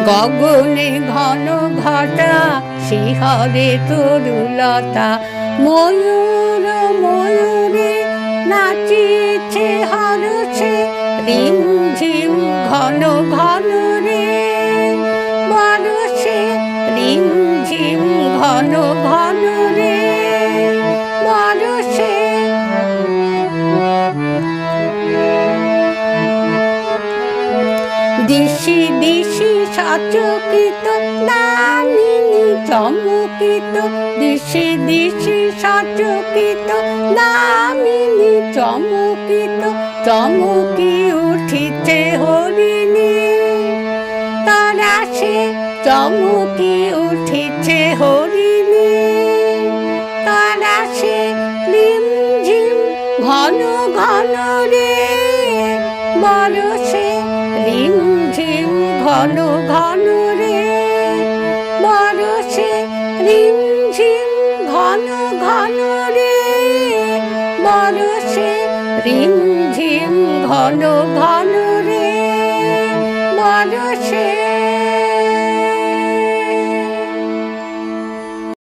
গগনে ঘন ঘটা শিহরে তরুলতা, ময়ূর ময়ূরে নাচিছে হরছে, রিমঝিম ঘন ঘন রে বরষে, রিমঝিম ঘন ঘন রে বরষে। দিশি দিশি সচকিত দামিনী চমকিত, দিশি দিশি সচকিত দামিনী চমকিত, চমকি উঠিছে হরিণী তরাসে, চমকি উঠিছে হরিণী তরাসে। রিমঝিম ঘন ঘন রে বরষে, রিমঝিম ঘন ঘন রে বরষে, রিমঝিম ঘন ঘন রে বরষে, রিমঝিম ঘন ঘন রে বরষে।